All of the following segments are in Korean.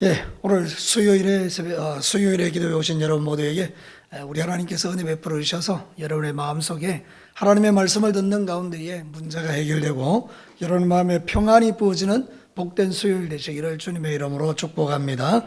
예, 오늘 수요일에 기도해 오신 여러분 모두에게 우리 하나님께서 은혜 베풀어 주셔서 여러분의 마음속에 하나님의 말씀을 듣는 가운데에 문제가 해결되고 여러분 마음에 평안이 부어지는 복된 수요일 되시기를 주님의 이름으로 축복합니다.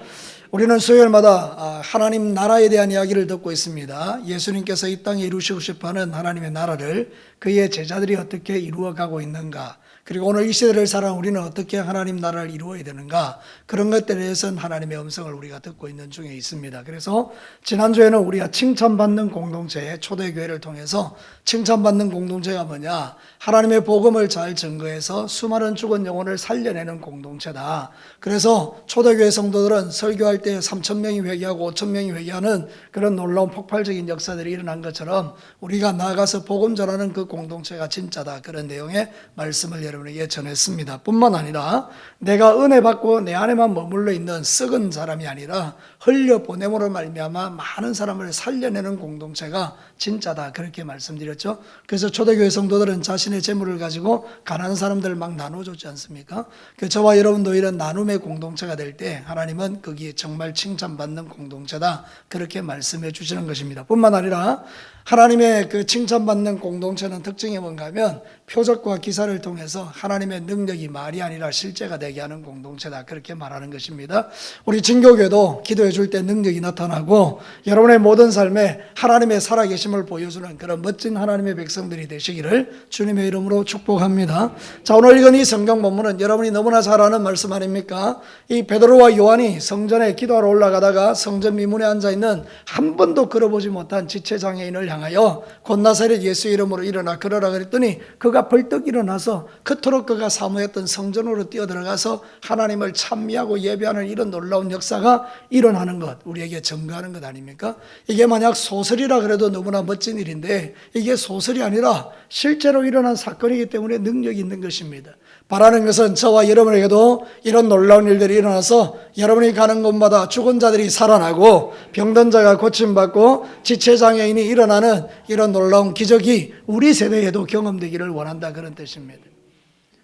우리는 수요일마다 하나님 나라에 대한 이야기를 듣고 있습니다. 예수님께서 이 땅에 이루시고 싶어하는 하나님의 나라를 그의 제자들이 어떻게 이루어가고 있는가, 그리고 오늘 이 시대를 살아 우리는 어떻게 하나님 나라를 이루어야 되는가, 그런 것들에 대해서는 하나님의 음성을 우리가 듣고 있는 중에 있습니다. 그래서 지난주에는 우리가 칭찬받는 공동체, 초대교회를 통해서 칭찬받는 공동체가 뭐냐, 하나님의 복음을 잘 증거해서 수많은 죽은 영혼을 살려내는 공동체다. 그래서 초대교회 성도들은 설교할 때 3,000명이 회개하고 5,000명이 회개하는 그런 놀라운 폭발적인 역사들이 일어난 것처럼 우리가 나아가서 복음 전하는 그 공동체가 진짜다, 그런 내용의 말씀을 여러분에게 전했습니다. 뿐만 아니라 내가 은혜 받고 내 안에만 머물러 있는 썩은 사람이 아니라 흘려 보냄으로 말미암아 많은 사람을 살려내는 공동체가 진짜다, 그렇게 말씀드렸죠. 그래서 초대교회 성도들은 자신의 재물을 가지고 가난한 사람들 막 나눠줬지 않습니까? 저와 여러분도 이런 나눔의 공동체가 될 때 하나님은 거기에 정말 칭찬받는 공동체다, 그렇게 말씀해 주시는 것입니다. 뿐만 아니라 하나님의 그 칭찬받는 공동체는 특징이 뭔가 하면 표적과 기사를 통해서 하나님의 능력이 말이 아니라 실제가 되게 하는 공동체다, 그렇게 말하는 것입니다. 우리 진교교도 기도해 줄 때 능력이 나타나고 여러분의 모든 삶에 하나님의 살아계심을 보여주는 그런 멋진 하나님의 백성들이 되시기를 주님의 이름으로 축복합니다. 자, 오늘 읽은 이 성경 본문은 여러분이 너무나 잘 아는 말씀 아닙니까? 이 베드로와 요한이 성전에 기도하러 올라가다가 성전 미문에 앉아있는 한 번도 걸어보지 못한 지체장애인을 향하여 곧 나사렛 예수 이름으로 일어나 걸어라 그랬더니 그가 벌떡 일어나서 그토록 그가 사모했던 성전으로 뛰어들어가서 하나님을 찬미하고 예배하는 이런 놀라운 역사가 일어나는 것, 우리에게 증거하는 것 아닙니까? 이게 만약 소설이라 그래도 너무나 멋진 일인데 이게 소설이 아니라 실제로 일어난 사건이기 때문에 능력이 있는 것입니다. 바라는 것은 저와 여러분에게도 이런 놀라운 일들이 일어나서 여러분이 가는 곳마다 죽은 자들이 살아나고 병든 자가 고침받고 지체장애인이 일어나는 이런 놀라운 기적이 우리 세대에도 경험되기를 원한다, 그런 뜻입니다.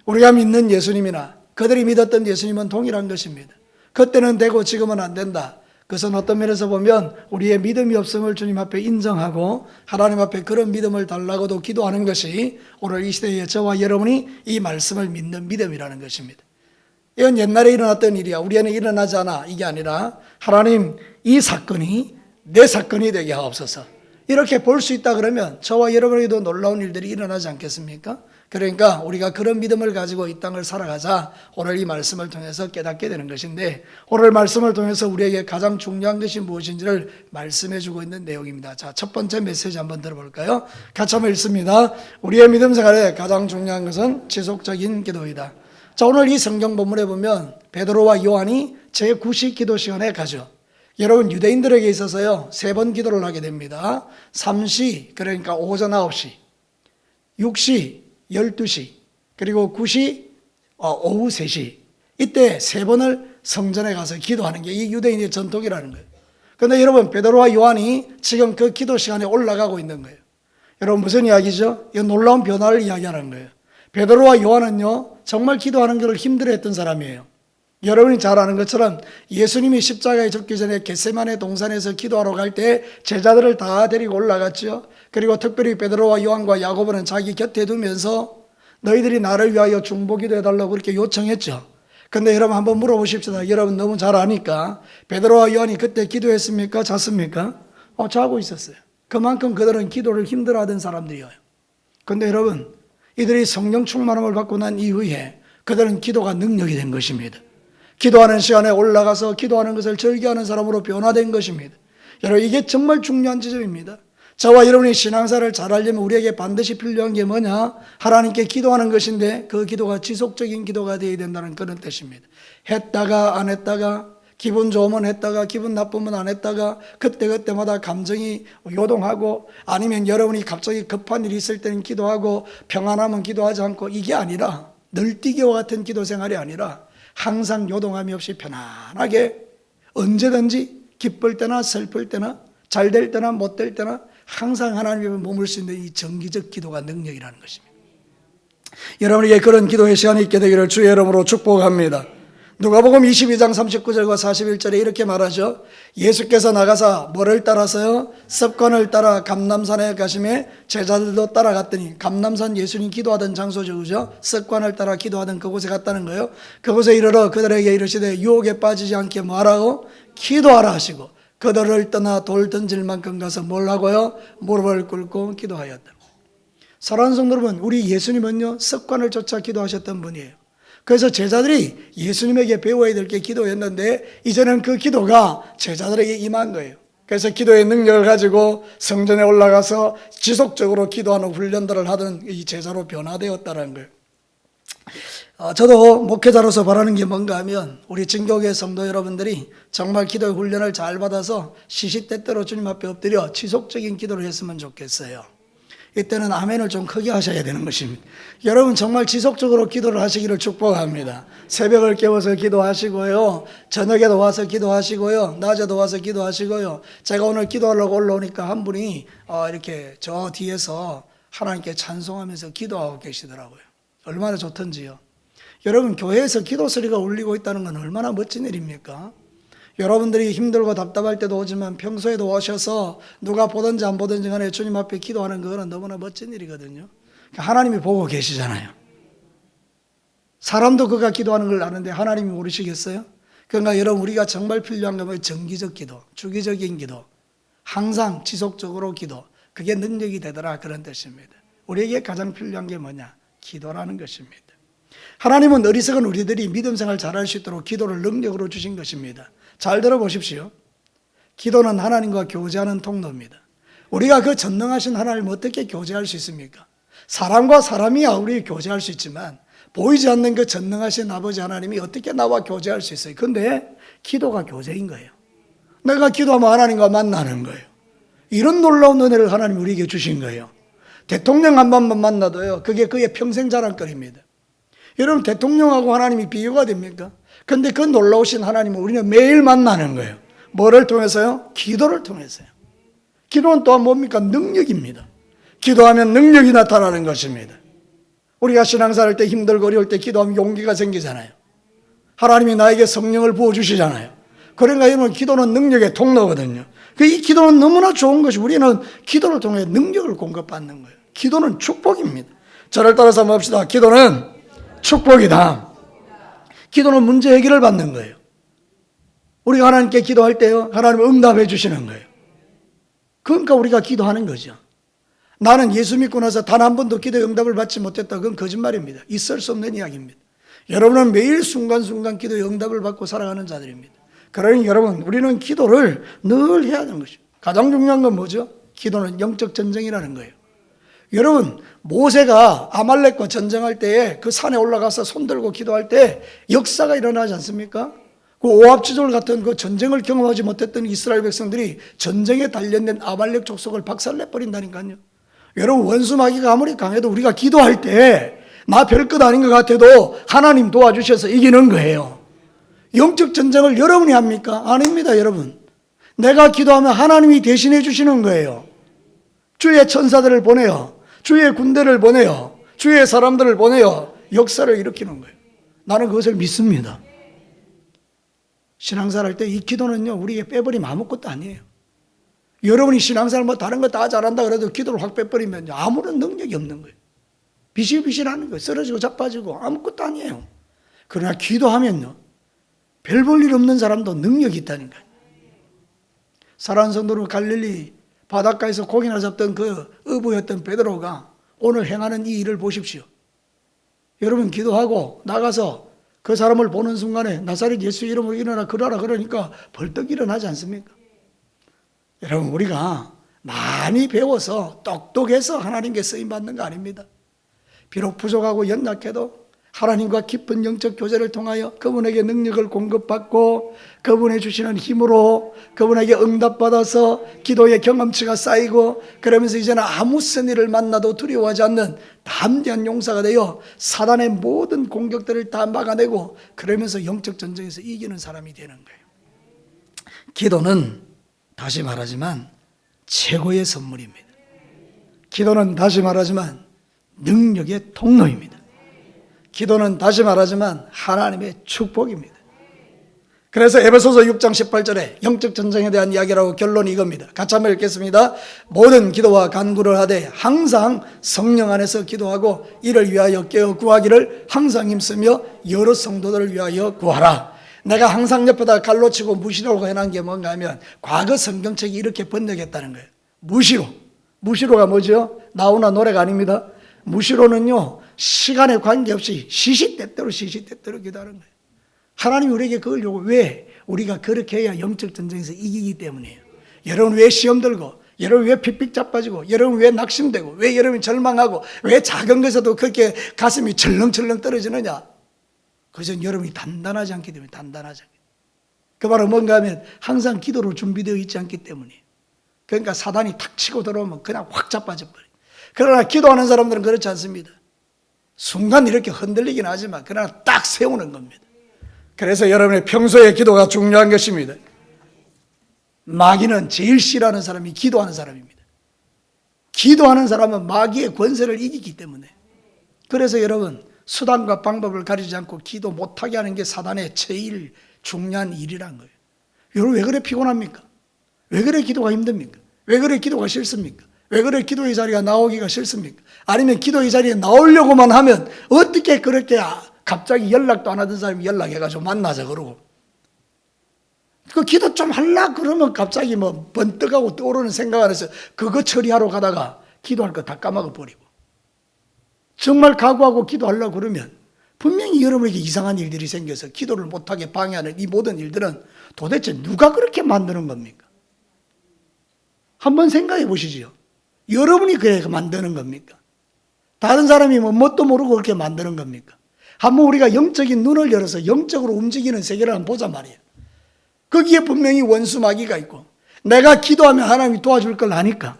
우리가 믿는 예수님이나 그들이 믿었던 예수님은 동일한 것입니다. 그때는 되고 지금은 안 된다. 그것은 어떤 면에서 보면 우리의 믿음이 없음을 주님 앞에 인정하고 하나님 앞에 그런 믿음을 달라고도 기도하는 것이 오늘 이 시대에 저와 여러분이 이 말씀을 믿는 믿음이라는 것입니다. 이건 옛날에 일어났던 일이야, 우리에는 일어나지 않아, 이게 아니라 하나님, 이 사건이 내 사건이 되게 하옵소서, 이렇게 볼 수 있다 그러면 저와 여러분에게도 놀라운 일들이 일어나지 않겠습니까? 그러니까 우리가 그런 믿음을 가지고 이 땅을 살아가자 오늘 이 말씀을 통해서 깨닫게 되는 것인데, 오늘 말씀을 통해서 우리에게 가장 중요한 것이 무엇인지를 말씀해 주고 있는 내용입니다. 자, 첫 번째 메시지 한번 들어볼까요? 같이 한번 읽습니다. 우리의 믿음 생활에 가장 중요한 것은 지속적인 기도이다. 자, 오늘 이 성경 본문에 보면 베드로와 요한이 제9시 기도 시간에 가죠. 여러분, 유대인들에게 있어서요 3번 기도를 하게 됩니다. 3시, 그러니까 오전 9시, 6시, 12시, 그리고 9시, 오후 3시, 이때 3번을 성전에 가서 기도하는 게 이 유대인의 전통이라는 거예요. 그런데 여러분, 베드로와 요한이 지금 그 기도 시간에 올라가고 있는 거예요. 여러분, 무슨 이야기죠? 이 놀라운 변화를 이야기하는 거예요. 베드로와 요한은요 정말 기도하는 것을 힘들어했던 사람이에요. 여러분이 잘 아는 것처럼 예수님이 십자가에 죽기 전에 겟세마네 동산에서 기도하러 갈 때 제자들을 다 데리고 올라갔죠. 그리고 특별히 베드로와 요한과 야고보는 자기 곁에 두면서 너희들이 나를 위하여 중보기도 해달라고 그렇게 요청했죠. 근데 여러분 한번 물어보십시다. 여러분 너무 잘 아니까, 베드로와 요한이 그때 기도했습니까? 잤습니까? 자고 있었어요. 그만큼 그들은 기도를 힘들어하던 사람들이에요. 근데 여러분, 이들이 성령 충만함을 받고 난 이후에 그들은 기도가 능력이 된 것입니다. 기도하는 시간에 올라가서 기도하는 것을 즐겨하는 사람으로 변화된 것입니다. 여러분, 이게 정말 중요한 지점입니다. 저와 여러분이 신앙생활을 잘하려면 우리에게 반드시 필요한 게 뭐냐? 하나님께 기도하는 것인데 그 기도가 지속적인 기도가 되어야 된다는 그런 뜻입니다. 했다가 안 했다가, 기분 좋으면 했다가 기분 나쁘면 안 했다가, 그때그때마다 감정이 요동하고, 아니면 여러분이 갑자기 급한 일이 있을 때는 기도하고 평안하면 기도하지 않고, 이게 아니라 널뛰기와 같은 기도 생활이 아니라 항상 요동함이 없이 편안하게 언제든지 기쁠 때나 슬플 때나 잘 될 때나 못 될 때나 항상 하나님 앞에 머물 수 있는 이 정기적 기도가 능력이라는 것입니다. 여러분에게 그런 기도의 시간이 있게 되기를 주의 이름으로 축복합니다. 누가복음 22장 39절과 41절에 이렇게 말하죠. 예수께서 나가사 뭐를 따라서요? 습관을 따라 감람산에 가시매 제자들도 따라갔더니, 감람산 예수님 기도하던 장소죠, 그죠? 습관을 따라 기도하던 그곳에 갔다는 거예요. 그곳에 이르러 그들에게 이르시되 유혹에 빠지지 않게 뭐하라고? 기도하라 하시고, 그들을 떠나 돌 던질 만큼 가서 뭘 하고요? 무릎을 꿇고 기도하였다. 사랑하는 성도 여러분, 우리 예수님은요 습관을 쫓아 기도하셨던 분이에요. 그래서 제자들이 예수님에게 배워야 될 게 기도였는데, 이제는 그 기도가 제자들에게 임한 거예요. 그래서 기도의 능력을 가지고 성전에 올라가서 지속적으로 기도하는 훈련들을 하던 이 제자로 변화되었다는 거예요. 저도 목회자로서 바라는 게 뭔가 하면, 우리 진교회 성도 여러분들이 정말 기도의 훈련을 잘 받아서 시시때때로 주님 앞에 엎드려 지속적인 기도를 했으면 좋겠어요. 이때는 아멘을 좀 크게 하셔야 되는 것입니다. 여러분 정말 지속적으로 기도를 하시기를 축복합니다. 새벽을 깨워서 기도하시고요, 저녁에도 와서 기도하시고요, 낮에도 와서 기도하시고요. 제가 오늘 기도하려고 올라오니까 한 분이 이렇게 저 뒤에서 하나님께 찬송하면서 기도하고 계시더라고요. 얼마나 좋던지요. 여러분 교회에서 기도 소리가 울리고 있다는 건 얼마나 멋진 일입니까? 여러분들이 힘들고 답답할 때도 오지만 평소에도 오셔서 누가 보든지 안 보든지 간에 주님 앞에 기도하는 그거는 너무나 멋진 일이거든요. 하나님이 보고 계시잖아요. 사람도 그가 기도하는 걸 아는데 하나님이 모르시겠어요? 그러니까 여러분 우리가 정말 필요한 건 정기적 기도, 주기적인 기도, 항상 지속적으로 기도, 그게 능력이 되더라, 그런 뜻입니다. 우리에게 가장 필요한 게 뭐냐? 기도라는 것입니다. 하나님은 어리석은 우리들이 믿음 생활 잘할 수 있도록 기도를 능력으로 주신 것입니다. 잘 들어보십시오. 기도는 하나님과 교제하는 통로입니다. 우리가 그 전능하신 하나님을 어떻게 교제할 수 있습니까? 사람과 사람이야 우리 교제할 수 있지만, 보이지 않는 그 전능하신 아버지 하나님이 어떻게 나와 교제할 수 있어요? 근데 기도가 교제인 거예요. 내가 기도하면 하나님과 만나는 거예요. 이런 놀라운 은혜를 하나님이 우리에게 주신 거예요. 대통령 한 번만 만나도요, 그게 그의 평생 자랑거리입니다. 여러분 대통령하고 하나님이 비교가 됩니까? 근데 그 놀라우신 하나님을 우리는 매일 만나는 거예요. 뭐를 통해서요? 기도를 통해서요. 기도는 또한 뭡니까? 능력입니다. 기도하면 능력이 나타나는 것입니다. 우리가 신앙생활 할 때 힘들고 어려울 때 기도하면 용기가 생기잖아요. 하나님이 나에게 성령을 부어주시잖아요. 그러니까 여러분 기도는 능력의 통로거든요. 이 기도는 너무나 좋은 것이, 우리는 기도를 통해 능력을 공급받는 거예요. 기도는 축복입니다. 저를 따라서 한번 봅시다. 기도는 축복이다. 기도는 문제 해결을 받는 거예요. 우리가 하나님께 기도할 때요, 하나님은 응답해 주시는 거예요. 그러니까 우리가 기도하는 거죠. 나는 예수 믿고 나서 단 한 번도 기도의 응답을 받지 못했다, 그건 거짓말입니다. 있을 수 없는 이야기입니다. 여러분은 매일 순간순간 기도의 응답을 받고 살아가는 자들입니다. 그러니 여러분, 우리는 기도를 늘 해야 하는 것이죠. 가장 중요한 건 뭐죠? 기도는 영적 전쟁이라는 거예요. 여러분, 모세가 아말렉과 전쟁할 때에 그 산에 올라가서 손들고 기도할 때 역사가 일어나지 않습니까? 그 오합지졸 같은 그 전쟁을 경험하지 못했던 이스라엘 백성들이 전쟁에 단련된 아말렉 족속을 박살내버린다니까요. 여러분, 원수마귀가 아무리 강해도 우리가 기도할 때 나 별것 아닌 것 같아도 하나님 도와주셔서 이기는 거예요. 영적 전쟁을 여러분이 합니까? 아닙니다, 여러분. 내가 기도하면 하나님이 대신해 주시는 거예요. 주의 천사들을 보내요. 주의 군대를 보내요. 주의 사람들을 보내요. 역사를 일으키는 거예요. 나는 그것을 믿습니다. 신앙생활 할 때 이 기도는요, 우리에게 빼버리면 아무것도 아니에요. 여러분이 신앙생활 뭐 다른 거 다 잘한다 그래도 기도를 확 빼버리면 아무런 능력이 없는 거예요. 비실비실하는 거예요. 쓰러지고 자빠지고 아무것도 아니에요. 그러나 기도하면요, 별 볼 일 없는 사람도 능력이 있다니까요. 사랑하는 성도는 갈릴리 바닷가에서 고기나 잡던 그 어부였던 베드로가 오늘 행하는 이 일을 보십시오. 여러분, 기도하고 나가서 그 사람을 보는 순간에 나사렛 예수 이름으로 일어나 걸어라 그러니까 벌떡 일어나지 않습니까? 여러분, 우리가 많이 배워서 똑똑해서 하나님께 쓰임받는 거 아닙니다. 비록 부족하고 연약해도 하나님과 깊은 영적 교제를 통하여 그분에게 능력을 공급받고 그분이 주시는 힘으로 그분에게 응답받아서 기도의 경험치가 쌓이고, 그러면서 이제는 아무 쓴 일을 만나도 두려워하지 않는 담대한 용사가 되어 사단의 모든 공격들을 다 막아내고, 그러면서 영적 전쟁에서 이기는 사람이 되는 거예요. 기도는 다시 말하지만 최고의 선물입니다. 기도는 다시 말하지만 능력의 통로입니다. 기도는 다시 말하지만 하나님의 축복입니다. 그래서 에베소서 6장 18절에 영적 전쟁에 대한 이야기라고 결론이 이겁니다. 같이 한번 읽겠습니다. 모든 기도와 간구를 하되 항상 성령 안에서 기도하고 이를 위하여 깨어 구하기를 항상 힘쓰며 여러 성도들을 위하여 구하라. 내가 항상 옆에다 갈로 치고 무시로라고 해놓은 게 뭔가 하면 과거 성경책이 이렇게 번역했다는 거예요. 무시로가 뭐죠? 나오나 노래가 아닙니다. 무시로는요, 시간에 관계없이 시시때때로 기도하는 거예요. 하나님이 우리에게 그걸 요구. 왜? 우리가 그렇게 해야 영적 전쟁에서 이기기 때문이에요. 여러분 왜 시험 들고, 여러분 왜 픽픽 자빠지고, 여러분 왜 낙심되고, 왜 여러분이 절망하고, 왜 작은 것에도 그렇게 가슴이 철렁철렁 떨어지느냐? 그것은 여러분이 단단하지 않기 때문에, 단단하지 않기 때문에. 그 말은 뭔가 하면 항상 기도로 준비되어 있지 않기 때문이에요. 그러니까 사단이 탁 치고 들어오면 그냥 확 자빠져버려요. 그러나 기도하는 사람들은 그렇지 않습니다. 순간 이렇게 흔들리긴 하지만 그러나 딱 세우는 겁니다. 그래서 여러분의 평소의 기도가 중요한 것입니다. 마귀는 제일 싫어하는 사람이 기도하는 사람입니다. 기도하는 사람은 마귀의 권세를 이기기 때문에. 그래서 여러분 수단과 방법을 가리지 않고 기도 못하게 하는 게 사단의 제일 중요한 일이란 거예요. 여러분 왜 그래 피곤합니까? 왜 그래 기도가 힘듭니까? 왜 그래 기도가 싫습니까? 왜 그래 기도의 자리가 나오기가 싫습니까? 아니면 기도의 자리에 나오려고만 하면 어떻게 그렇게 갑자기 연락도 안 하던 사람이 연락해가지고 만나자 그러고, 그 기도 좀 하려 그러면 갑자기 뭐 번뜩하고 떠오르는 생각 안에서 그거 처리하러 가다가 기도할 거 다 까먹어 버리고, 정말 각오하고 기도하려고 그러면 분명히 여러분에게 이상한 일들이 생겨서 기도를 못하게 방해하는 이 모든 일들은 도대체 누가 그렇게 만드는 겁니까? 한번 생각해 보시지요. 여러분이 그렇게 만드는 겁니까? 다른 사람이 뭣도 모르고 그렇게 만드는 겁니까? 한번 우리가 영적인 눈을 열어서 영적으로 움직이는 세계를 한번 보자 말이에요. 거기에 분명히 원수 마귀가 있고, 내가 기도하면 하나님이 도와줄 걸 아니까,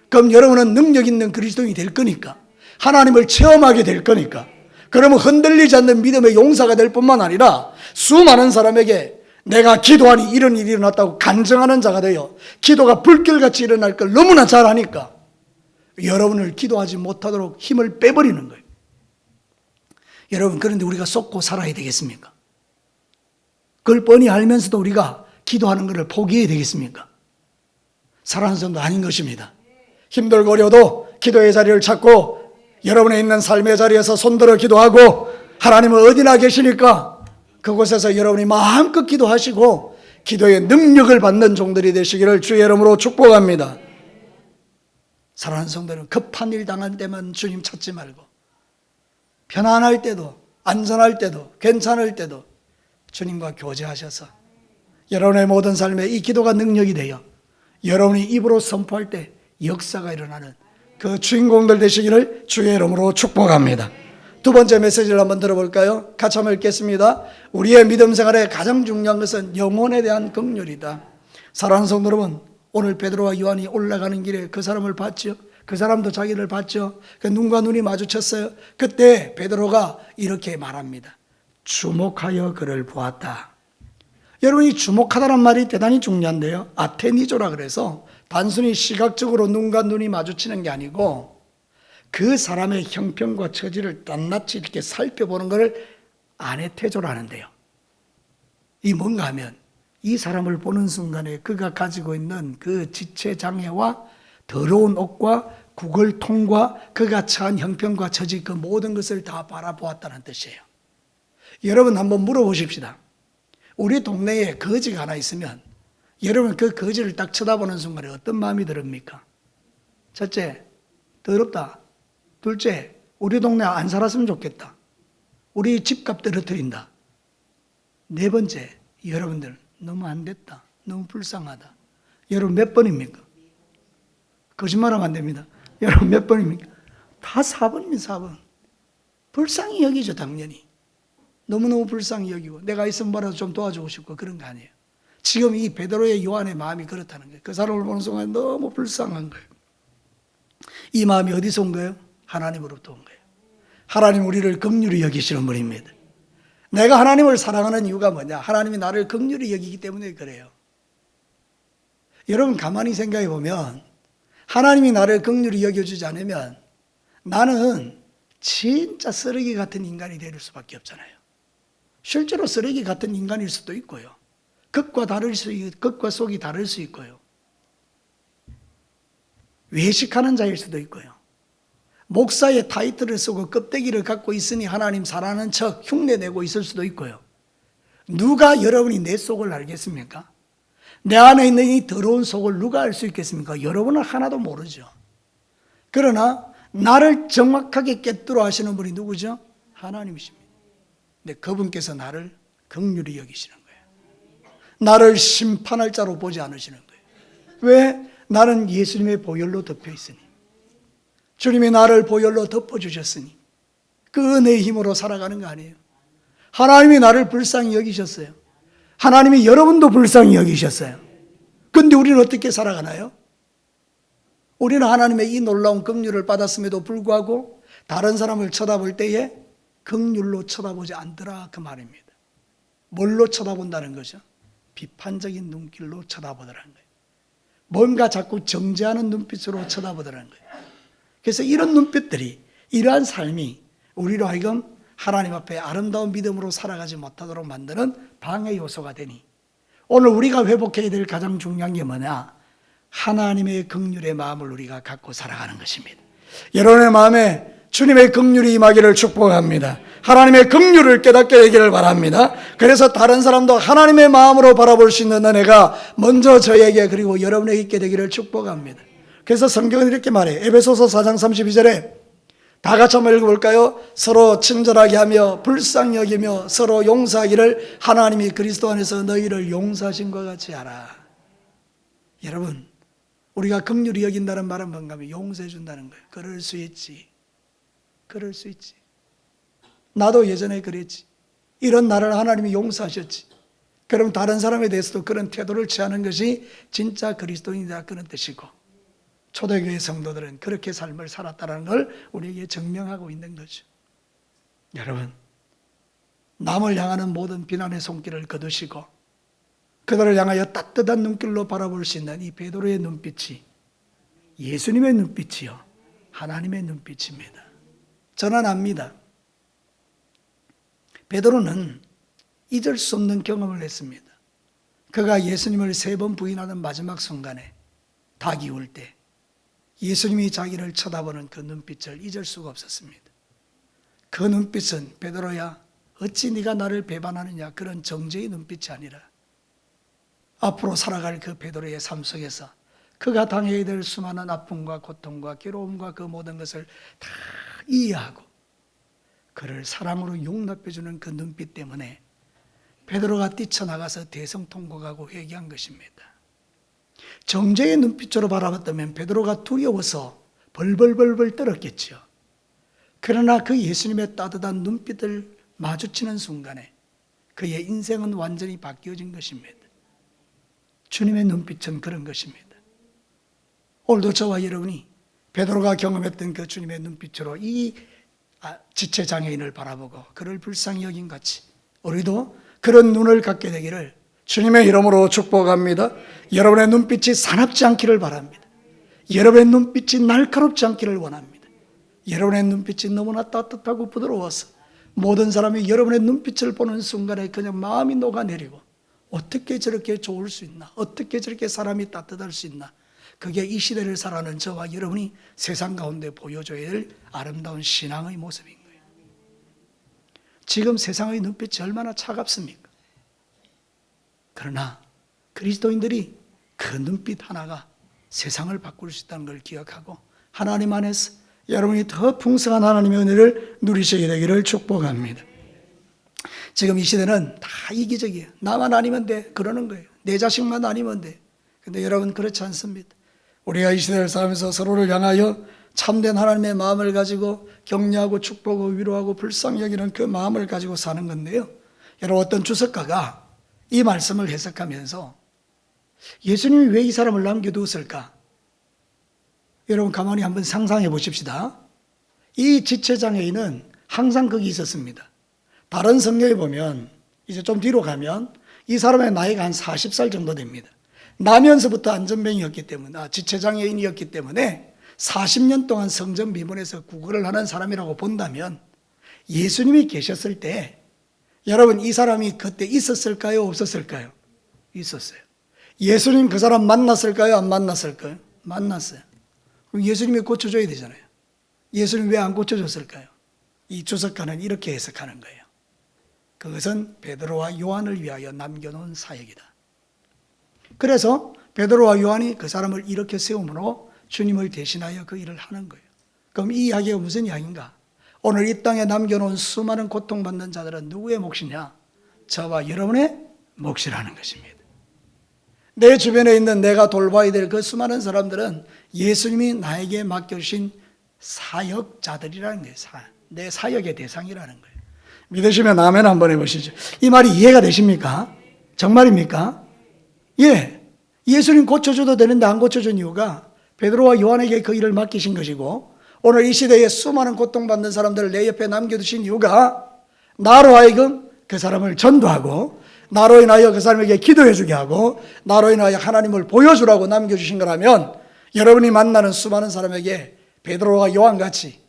그럼 여러분은 능력 있는 그리스도인이 될 거니까, 하나님을 체험하게 될 거니까, 그러면 흔들리지 않는 믿음의 용사가 될 뿐만 아니라 수많은 사람에게 내가 기도하니 이런 일이 일어났다고 간증하는 자가 되어 기도가 불결같이 일어날 걸 너무나 잘 아니까 여러분을 기도하지 못하도록 힘을 빼버리는 거예요. 여러분, 그런데 우리가 속고 살아야 되겠습니까? 그걸 뻔히 알면서도 우리가 기도하는 것을 포기해야 되겠습니까? 사랑하는 성도 아닌 것입니다. 힘들고 어려도 기도의 자리를 찾고 여러분의 있는 삶의 자리에서 손들어 기도하고, 하나님은 어디나 계시니까 그곳에서 여러분이 마음껏 기도하시고 기도의 능력을 받는 종들이 되시기를 주의 이름으로 축복합니다. 사랑하는 성도는 급한 일 당할 때만 주님 찾지 말고, 편안할 때도, 안전할 때도, 괜찮을 때도 주님과 교제하셔서 여러분의 모든 삶에 이 기도가 능력이 되어 여러분이 입으로 선포할 때 역사가 일어나는 그 주인공들 되시기를 주의 이름으로 축복합니다. 두 번째 메시지를 한번 들어볼까요? 같이 한번 읽겠습니다. 우리의 믿음 생활에 가장 중요한 것은 영혼에 대한 긍휼이다. 사랑하는 성도 여러분, 오늘 베드로와 요한이 올라가는 길에 그 사람을 봤죠. 그 사람도 자기를 봤죠. 그 눈과 눈이 마주쳤어요. 그때 베드로가 이렇게 말합니다. 주목하여 그를 보았다. 여러분이 주목하다는 말이 대단히 중요한데요. 아테니조라 그래서 단순히 시각적으로 눈과 눈이 마주치는 게 아니고 그 사람의 형편과 처지를 낱낱이 이렇게 살펴보는 것을 아네테조라 하는데요. 이 뭔가 하면 이 사람을 보는 순간에 그가 가지고 있는 그 지체장애와 더러운 옷과 구걸통과 그가 처한 형편과 처지 그 모든 것을 다 바라보았다는 뜻이에요. 여러분 한번 물어보십시다. 우리 동네에 거지가 하나 있으면 여러분 그 거지를 딱 쳐다보는 순간에 어떤 마음이 들습니까? 첫째, 더럽다. 둘째, 우리 동네 안 살았으면 좋겠다. 우리 집값 떨어뜨린다. 네 번째, 여러분들 너무 안 됐다. 너무 불쌍하다. 여러분 몇 번입니까? 거짓말하면 안 됩니다. 여러분 몇 번입니까? 다 4번입니다. 4번. 불쌍히 여기죠, 당연히. 너무너무 불쌍히 여기고 내가 있으면 뭐라도 좀 도와주고 싶고 그런 거 아니에요. 지금 이 베드로의 요한의 마음이 그렇다는 거예요. 그 사람을 보는 순간 너무 불쌍한 거예요. 이 마음이 어디서 온 거예요? 하나님으로부터 온 거예요. 하나님 우리를 긍휼히 여기시는 분입니다. 내가 하나님을 사랑하는 이유가 뭐냐? 하나님이 나를 긍휼히 여기기 때문에 그래요. 여러분 가만히 생각해 보면 하나님이 나를 긍휼히 여겨주지 않으면 나는 진짜 쓰레기 같은 인간이 될 수밖에 없잖아요. 실제로 쓰레기 같은 인간일 수도 있고요. 겉과 속이 다를 수 있고요. 외식하는 자일 수도 있고요. 목사의 타이틀을 쓰고 껍데기를 갖고 있으니 하나님 사랑하는 척 흉내내고 있을 수도 있고요. 누가 여러분이 내 속을 알겠습니까? 내 안에 있는 이 더러운 속을 누가 알 수 있겠습니까? 여러분은 하나도 모르죠. 그러나 나를 정확하게 꿰뚫어 하시는 분이 누구죠? 하나님이십니다. 근데 그분께서 나를 긍휼히 여기시는 거예요. 나를 심판할 자로 보지 않으시는 거예요. 왜? 나는 예수님의 보혈로 덮여 있으니, 주님이 나를 보혈로 덮어주셨으니 그 은혜의 힘으로 살아가는 거 아니에요. 하나님이 나를 불쌍히 여기셨어요. 하나님이 여러분도 불쌍히 여기셨어요. 그런데 우리는 어떻게 살아가나요? 우리는 하나님의 이 놀라운 긍휼을 받았음에도 불구하고 다른 사람을 쳐다볼 때에 긍휼로 쳐다보지 않더라 그 말입니다. 뭘로 쳐다본다는 거죠? 비판적인 눈길로 쳐다보더라는 거예요. 뭔가 자꾸 정죄하는 눈빛으로 쳐다보더라는 거예요. 그래서 이런 눈빛들이, 이러한 삶이 우리로 하여금 하나님 앞에 아름다운 믿음으로 살아가지 못하도록 만드는 방해 요소가 되니, 오늘 우리가 회복해야 될 가장 중요한 게 뭐냐? 하나님의 긍휼의 마음을 우리가 갖고 살아가는 것입니다. 여러분의 마음에 주님의 긍휼이 임하기를 축복합니다. 하나님의 긍휼을 깨닫게 되기를 바랍니다. 그래서 다른 사람도 하나님의 마음으로 바라볼 수 있는 은혜가 먼저 저에게 그리고 여러분에게 있게 되기를 축복합니다. 그래서 성경은 이렇게 말해요. 에베소서 4장 32절에 다 같이 한번 읽어볼까요? 서로 친절하게 하며 불쌍히 여기며 서로 용서하기를 하나님이 그리스도 안에서 너희를 용서하신 것 같이 하라. 여러분, 우리가 긍휼히 여긴다는 말은 뭔가 하면 용서해 준다는 거예요. 그럴 수 있지. 그럴 수 있지. 나도 예전에 그랬지. 이런 나를 하나님이 용서하셨지. 그럼 다른 사람에 대해서도 그런 태도를 취하는 것이 진짜 그리스도인이다, 그런 뜻이고, 초대교회 성도들은 그렇게 삶을 살았다는 걸 우리에게 증명하고 있는 거죠. 여러분, 남을 향하는 모든 비난의 손길을 거두시고 그들을 향하여 따뜻한 눈길로 바라볼 수 있는 이 베드로의 눈빛이 예수님의 눈빛이요, 하나님의 눈빛입니다. 저는 압니다. 베드로는 잊을 수 없는 경험을 했습니다. 그가 예수님을 3번 부인하는 마지막 순간에 닭이 울 때 예수님이 자기를 쳐다보는 그 눈빛을 잊을 수가 없었습니다. 그 눈빛은 베드로야 어찌 네가 나를 배반하느냐, 그런 정죄의 눈빛이 아니라 앞으로 살아갈 그 베드로의 삶 속에서 그가 당해야 될 수많은 아픔과 고통과 괴로움과 그 모든 것을 다 이해하고 그를 사랑으로 용납해 주는 그 눈빛 때문에 베드로가 뛰쳐나가서 대성통곡하고 회개한 것입니다. 정죄의 눈빛으로 바라봤다면 베드로가 두려워서 벌벌벌벌 떨었겠죠. 그러나 그 예수님의 따뜻한 눈빛을 마주치는 순간에 그의 인생은 완전히 바뀌어진 것입니다. 주님의 눈빛은 그런 것입니다. 오늘도 저와 여러분이 베드로가 경험했던 그 주님의 눈빛으로 이 지체장애인을 바라보고 그를 불쌍히 여긴 같이 우리도 그런 눈을 갖게 되기를 주님의 이름으로 축복합니다. 여러분의 눈빛이 사납지 않기를 바랍니다. 여러분의 눈빛이 날카롭지 않기를 원합니다. 여러분의 눈빛이 너무나 따뜻하고 부드러워서 모든 사람이 여러분의 눈빛을 보는 순간에 그냥 마음이 녹아내리고 어떻게 저렇게 좋을 수 있나, 어떻게 저렇게 사람이 따뜻할 수 있나, 그게 이 시대를 살아가는 저와 여러분이 세상 가운데 보여줘야 할 아름다운 신앙의 모습인 거예요. 지금 세상의 눈빛이 얼마나 차갑습니까? 그러나 그리스도인들이 그 눈빛 하나가 세상을 바꿀 수 있다는 걸 기억하고 하나님 안에서 여러분이 더 풍성한 하나님의 은혜를 누리시게 되기를 축복합니다. 지금 이 시대는 다 이기적이에요. 나만 아니면 돼, 그러는 거예요. 내 자식만 아니면 돼. 근데 여러분 그렇지 않습니다. 우리가 이 시대를 살면서 서로를 향하여 참된 하나님의 마음을 가지고 격려하고 축복하고 위로하고 불쌍히 여기는 그 마음을 가지고 사는 건데요. 여러분, 어떤 주석가가 이 말씀을 해석하면서 예수님이 왜 이 사람을 남겨두었을까? 여러분 가만히 한번 상상해 보십시다. 이 지체장애인은 항상 거기 있었습니다. 다른 성경에 보면 이제 좀 뒤로 가면 이 사람의 나이가 한 40살 정도 됩니다. 나면서부터 안전병이었기 때문에, 지체장애인이었기 때문에 40년 동안 성전 비문에서 구걸을 하는 사람이라고 본다면 예수님이 계셨을 때 여러분 이 사람이 그때 있었을까요? 없었을까요? 있었어요. 예수님 그 사람 만났을까요? 안 만났을까요? 만났어요. 그럼 예수님이 고쳐줘야 되잖아요. 예수님 왜 안 고쳐줬을까요? 이 주석가는 이렇게 해석하는 거예요. 그것은 베드로와 요한을 위하여 남겨놓은 사역이다. 그래서 베드로와 요한이 그 사람을 이렇게 세움으로 주님을 대신하여 그 일을 하는 거예요. 그럼 이 이야기가 무슨 이야기인가? 오늘 이 땅에 남겨놓은 수많은 고통받는 자들은 누구의 몫이냐? 저와 여러분의 몫이라는 것입니다. 내 주변에 있는 내가 돌봐야 될 그 수많은 사람들은 예수님이 나에게 맡겨주신 사역자들이라는 거예요. 내 사역의 대상이라는 거예요. 믿으시면 아멘 한번 해보시죠. 이 말이 이해가 되십니까? 정말입니까? 예. 예수님 고쳐줘도 되는데 안 고쳐준 이유가 베드로와 요한에게 그 일을 맡기신 것이고, 오늘 이 시대에 수많은 고통받는 사람들을 내 옆에 남겨두신 이유가 나로 하여금 그 사람을 전도하고, 나로 인하여 그 사람에게 기도해주게 하고, 나로 인하여 하나님을 보여주라고 남겨주신 거라면, 여러분이 만나는 수많은 사람에게 베드로와 요한같이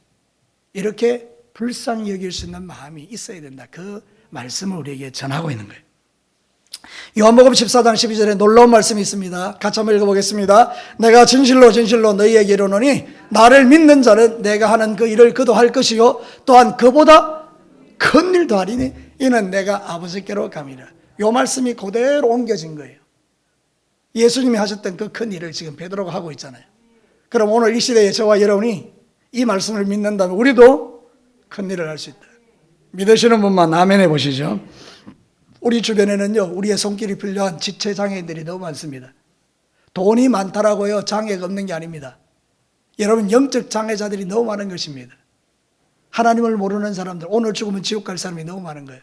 이렇게 불쌍히 여길 수 있는 마음이 있어야 된다. 그 말씀을 우리에게 전하고 있는 거예요. 요한복음 14장 12절에 놀라운 말씀이 있습니다. 같이 한번 읽어보겠습니다. 내가 진실로 진실로 너희에게 이르노니 나를 믿는 자는 내가 하는 그 일을 그도 할 것이요 또한 그보다 큰 일도 하리니 이는 내가 아버지께로 감이라. 요 말씀이 그대로 옮겨진 거예요. 예수님이 하셨던 그 큰 일을 지금 베드로가 하고 있잖아요. 그럼 오늘 이 시대에 저와 여러분이 이 말씀을 믿는다면 우리도 큰 일을 할 수 있다. 믿으시는 분만 아멘 해보시죠. 우리 주변에는요, 우리의 손길이 필요한 지체장애인들이 너무 많습니다. 돈이 많다라고요 장애가 없는 게 아닙니다. 여러분, 영적 장애자들이 너무 많은 것입니다. 하나님을 모르는 사람들, 오늘 죽으면 지옥 갈 사람이 너무 많은 거예요.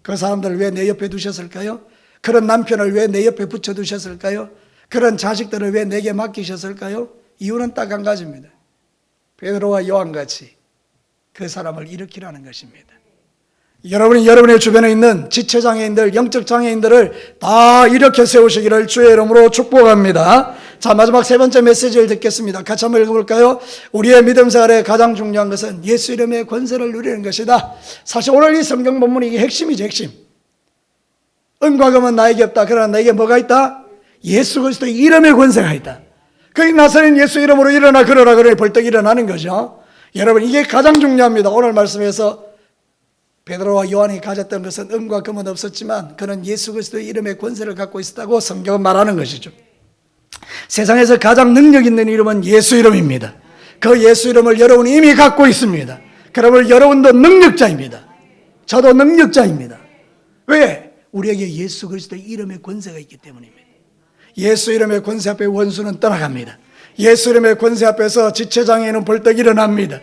그 사람들을 왜 내 옆에 두셨을까요? 그런 남편을 왜 내 옆에 붙여두셨을까요? 그런 자식들을 왜 내게 맡기셨을까요? 이유는 딱 한 가지입니다. 베드로와 요한같이 그 사람을 일으키라는 것입니다. 여러분이 여러분의 주변에 있는 지체장애인들, 영적 장애인들을 다 일으켜 세우시기를 주의 이름으로 축복합니다. 자, 마지막 세 번째 메시지를 듣겠습니다. 같이 한번 읽어볼까요? 우리의 믿음 생활에 가장 중요한 것은 예수 이름의 권세를 누리는 것이다. 사실 오늘 이 성경 본문이 이게 핵심이죠, 핵심. 은과 금은 나에게 없다. 그러나 나에게 뭐가 있다? 예수 그리스도의 이름의 권세가 있다. 그의 나서는 예수 이름으로 일어나 걸어라 그러니 벌떡 일어나는 거죠. 여러분, 이게 가장 중요합니다. 오늘 말씀에서 베드로와 요한이 가졌던 것은 은과 금은 없었지만 그는 예수 그리스도의 이름의 권세를 갖고 있었다고 성경은 말하는 것이죠. 세상에서 가장 능력 있는 이름은 예수 이름입니다. 그 예수 이름을 여러분이 이미 갖고 있습니다. 그러면 여러분도 능력자입니다. 저도 능력자입니다. 왜? 우리에게 예수 그리스도의 이름의 권세가 있기 때문입니다. 예수 이름의 권세 앞에 원수는 떠나갑니다. 예수 이름의 권세 앞에서 지체장애인은 벌떡 일어납니다.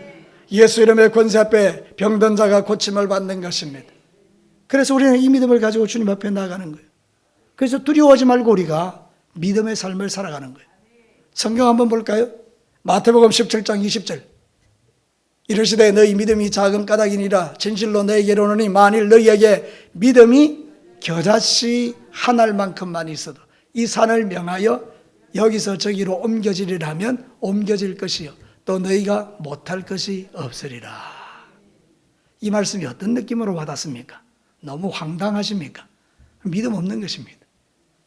예수 이름의 권세 앞에 병든 자가 고침을 받는 것입니다. 그래서 우리는 이 믿음을 가지고 주님 앞에 나아가는 거예요. 그래서 두려워하지 말고 우리가 믿음의 삶을 살아가는 거예요. 성경 한번 볼까요? 마태복음 17장 20절. 이르시되 너희 믿음이 작은 까닭이니라 진실로 너희에게 이르노니 만일 너희에게 믿음이 겨자씨 한 알만큼만 있어도 이 산을 명하여 여기서 저기로 옮겨지리라면 옮겨질 것이요 또 너희가 못할 것이 없으리라. 이 말씀이 어떤 느낌으로 받았습니까? 너무 황당하십니까? 믿음 없는 것입니다.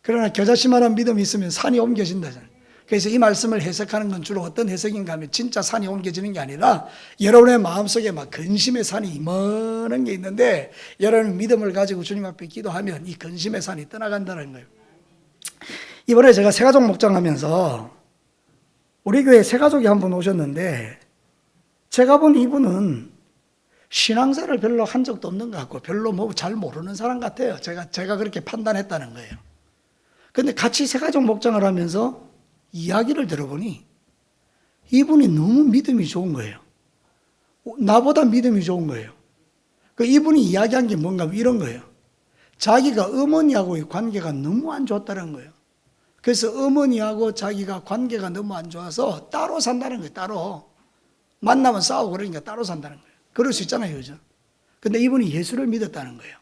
그러나 겨자씨만한 믿음이 있으면 산이 옮겨진다잖아요. 그래서 이 말씀을 해석하는 건 주로 어떤 해석인가 하면 진짜 산이 옮겨지는 게 아니라 여러분의 마음속에 막 근심의 산이 이만한 게 있는데 여러분 믿음을 가지고 주님 앞에 기도하면 이 근심의 산이 떠나간다는 거예요. 이번에 제가 새가족 목장하면서 우리 교회에 새가족이 한 분 오셨는데 제가 본 이분은 신앙사를 별로 한 적도 없는 것 같고 별로 뭐 잘 모르는 사람 같아요. 제가 그렇게 판단했다는 거예요. 그런데 같이 새가족 목장을 하면서 이야기를 들어보니 이분이 너무 믿음이 좋은 거예요. 나보다 믿음이 좋은 거예요. 이분이 이야기한 게 뭔가 이런 거예요. 자기가 어머니하고의 관계가 너무 안 좋았다는 거예요. 그래서 어머니하고 자기가 관계가 너무 안 좋아서 따로 산다는 거예요. 따로. 만나면 싸우고 그러니까 따로 산다는 거예요. 그럴 수 있잖아요. 그죠? 근데 이분이 예수를 믿었다는 거예요.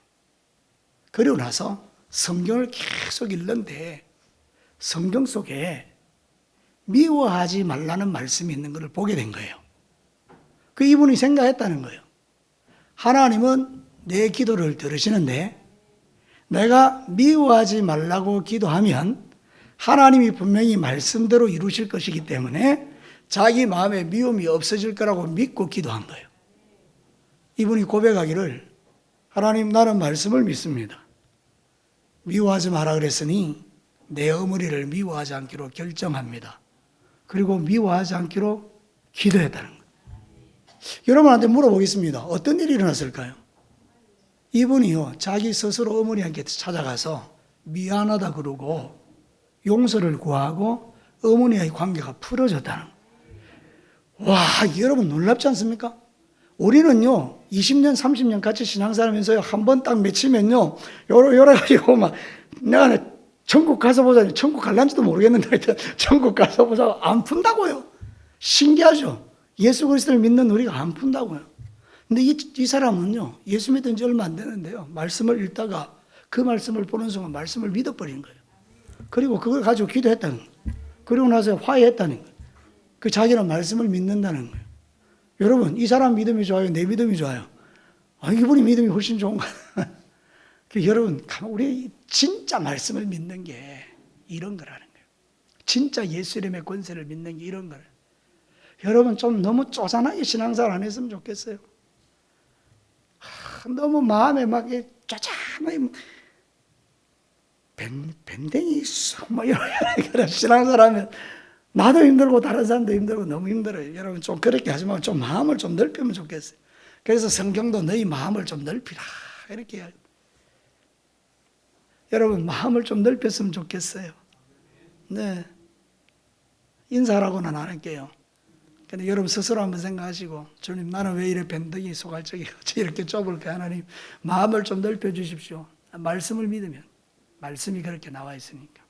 그리고 나서 성경을 계속 읽는데 성경 속에 미워하지 말라는 말씀이 있는 것을 보게 된 거예요. 이분이 생각했다는 거예요. 하나님은 내 기도를 들으시는데 내가 미워하지 말라고 기도하면 하나님이 분명히 말씀대로 이루실 것이기 때문에 자기 마음에 미움이 없어질 거라고 믿고 기도한 거예요. 이분이 고백하기를 하나님, 나는 말씀을 믿습니다. 미워하지 마라 그랬으니 내 어머니를 미워하지 않기로 결정합니다. 그리고 미워하지 않기로 기도했다는 거예요. 여러분한테 물어보겠습니다. 어떤 일이 일어났을까요? 이분이요, 자기 스스로 어머니한테 찾아가서 미안하다 그러고 용서를 구하고 어머니와의 관계가 풀어졌다는 거예요. 와, 여러분 놀랍지 않습니까? 우리는요, 20년, 30년 같이 신앙생활하면서요, 한 번 딱 맺히면요, 요래가지고 막, 내가 천국 가서 보자, 천국 갈란지도 모르겠는데, 하여튼 천국 가서 보자, 안 푼다고요. 신기하죠? 예수 그리스도를 믿는 우리가 안 푼다고요. 근데 이 사람은요, 예수 믿은 지 얼마 안 되는데요, 말씀을 읽다가 그 말씀을 보는 순간 말씀을 믿어버린 거예요. 그리고 그걸 가지고 기도했다는 거예요. 그리고 나서 화해했다는 거예요. 그 자기는 말씀을 믿는다는 거예요. 여러분, 이 사람 믿음이 좋아요? 내 믿음이 좋아요? 이분이 믿음이 훨씬 좋은 거예요. 여러분, 우리 진짜 말씀을 믿는 게 이런 거라는 거예요. 진짜 예수 이름의 권세를 믿는 게 이런 거예요. 여러분, 좀 너무 쪼잔하게 신앙생활 안 했으면 좋겠어요. 너무 마음에 막 쪼잔하게 밴댕이 있어. 뭐 이런 신앙생활 하면 나도 힘들고 다른 사람도 힘들고 너무 힘들어요. 여러분, 좀 그렇게 하지 말고 좀 마음을 좀 넓히면 좋겠어요. 그래서 성경도 너희 마음을 좀 넓히라 이렇게 해요. 여러분, 마음을 좀 넓혔으면 좋겠어요. 네, 인사라고는 안 할게요. 근데 여러분 스스로 한번 생각하시고, 주님, 나는 왜 이래 밴댕이 소갈적이 이렇게 좁을까? 하나님, 마음을 좀 넓혀 주십시오. 말씀을 믿으면 말씀이 그렇게 나와 있으니까.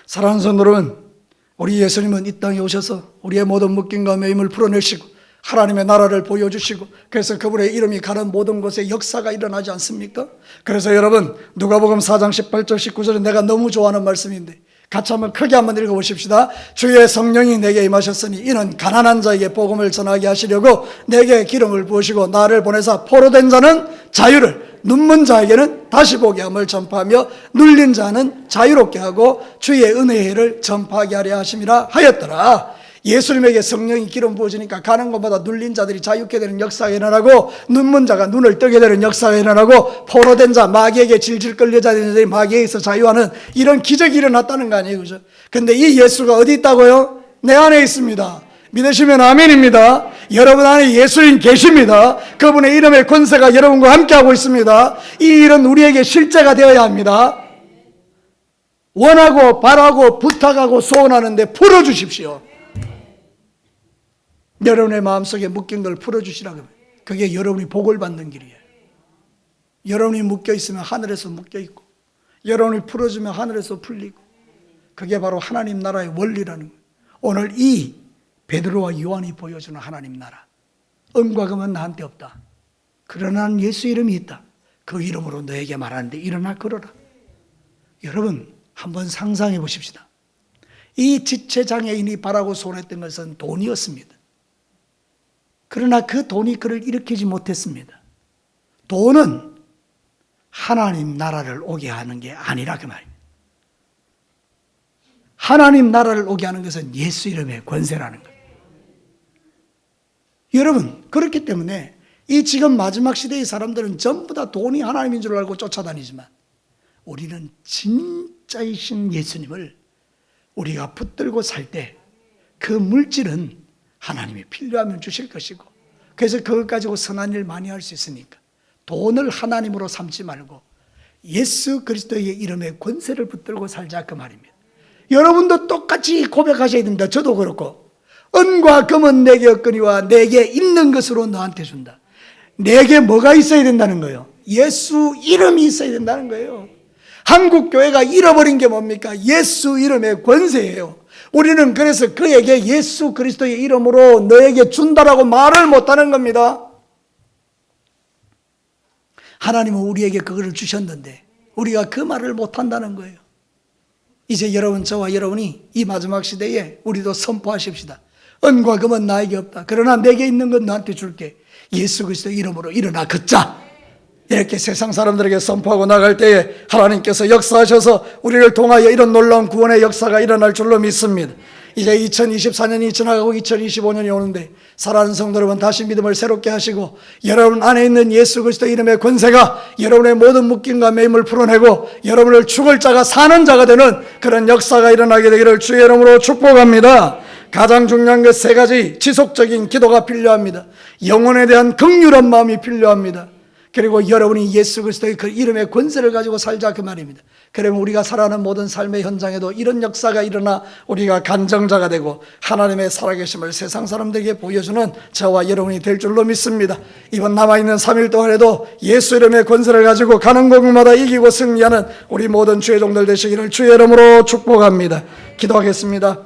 사랑하는 성도 여러분, 우리 예수님은 이 땅에 오셔서 우리의 모든 묶임과 매임을 풀어내시고 하나님의 나라를 보여주시고, 그래서 그분의 이름이 가는 모든 곳에 역사가 일어나지 않습니까? 그래서 여러분, 누가복음 4장 18절 19절은 내가 너무 좋아하는 말씀인데 같이 한번 크게 한번 읽어보십시다. 주의 성령이 내게 임하셨으니 이는 가난한 자에게 복음을 전하게 하시려고 내게 기름을 부으시고 나를 보내사 포로된 자는 자유를, 눈먼 자에게는 다시 보게 함을 전파하며 눌린 자는 자유롭게 하고 주의 은혜의 해를 전파하게 하려 하심이라 하였더라. 예수님에게 성령이 기름 부어지니까 가는 곳마다 눌린 자들이 자유케 되는 역사가 일어나고, 눈먼 자가 눈을 뜨게 되는 역사가 일어나고, 포로된 자, 마귀에게 질질 끌려자 되는 자들이 마귀에게서 자유하는 이런 기적이 일어났다는 거 아니에요, 그죠? 근데 이 예수가 어디 있다고요? 내 안에 있습니다. 믿으시면 아멘입니다. 여러분 안에 예수님 계십니다. 그분의 이름의 권세가 여러분과 함께하고 있습니다. 이 일은 우리에게 실제가 되어야 합니다. 원하고 바라고 부탁하고 소원하는데 풀어주십시오. 여러분의 마음속에 묶인 걸 풀어주시라고. 그게 여러분이 복을 받는 길이에요. 여러분이 묶여있으면 하늘에서 묶여있고, 여러분이 풀어주면 하늘에서 풀리고, 그게 바로 하나님 나라의 원리라는 거예요. 오늘 이 베드로와 요한이 보여주는 하나님 나라, 은과 금은 나한테 없다. 그러나 예수 이름이 있다. 그 이름으로 너에게 말하는데 일어나 걸어라. 여러분, 한번 상상해 보십시다. 이 지체장애인이 바라고 소원했던 것은 돈이었습니다. 그러나 그 돈이 그를 일으키지 못했습니다. 돈은 하나님 나라를 오게 하는 게 아니라 그 말입니다. 하나님 나라를 오게 하는 것은 예수 이름의 권세라는 거예요. 여러분, 그렇기 때문에 이 지금 마지막 시대의 사람들은 전부 다 돈이 하나님인 줄 알고 쫓아다니지만, 우리는 진짜이신 예수님을 우리가 붙들고 살 때 그 물질은 하나님이 필요하면 주실 것이고, 그래서 그것 가지고 선한 일 많이 할 수 있으니까 돈을 하나님으로 삼지 말고 예수 그리스도의 이름의 권세를 붙들고 살자, 그 말입니다. 여러분도 똑같이 고백하셔야 됩니다. 저도 그렇고, 은과 금은 내게 없거니와 내게 있는 것으로 너한테 준다. 내게 뭐가 있어야 된다는 거예요? 예수 이름이 있어야 된다는 거예요. 한국 교회가 잃어버린 게 뭡니까? 예수 이름의 권세예요. 우리는 그래서 그에게 예수 그리스도의 이름으로 너에게 준다라고 말을 못하는 겁니다. 하나님은 우리에게 그거를 주셨는데 우리가 그 말을 못한다는 거예요. 이제 여러분, 저와 여러분이 이 마지막 시대에 우리도 선포하십시다. 은과 금은 나에게 없다. 그러나 내게 있는 건 너한테 줄게. 예수 그리스도의 이름으로 일어나 걷자. 이렇게 세상 사람들에게 선포하고 나갈 때에 하나님께서 역사하셔서 우리를 통하여 이런 놀라운 구원의 역사가 일어날 줄로 믿습니다. 이제 2024년이 지나가고 2025년이 오는데 사랑하는 성도 여러분, 다시 믿음을 새롭게 하시고 여러분 안에 있는 예수 그리스도 이름의 권세가 여러분의 모든 묶임과 매임을 풀어내고 여러분을 죽을 자가 사는 자가 되는 그런 역사가 일어나게 되기를 주의 이름으로 축복합니다. 가장 중요한 것 세 가지, 지속적인 기도가 필요합니다. 영혼에 대한 긍휼한 마음이 필요합니다. 그리고 여러분이 예수 그리스도의 그 이름의 권세를 가지고 살자, 그 말입니다. 그러면 우리가 살아가는 모든 삶의 현장에도 이런 역사가 일어나 우리가 간정자가 되고 하나님의 살아계심을 세상 사람들에게 보여주는 저와 여러분이 될 줄로 믿습니다. 이번 남아있는 3일 동안에도 예수 이름의 권세를 가지고 가는 곳마다 이기고 승리하는 우리 모든 주의 종들 되시기를 주의 이름으로 축복합니다. 기도하겠습니다.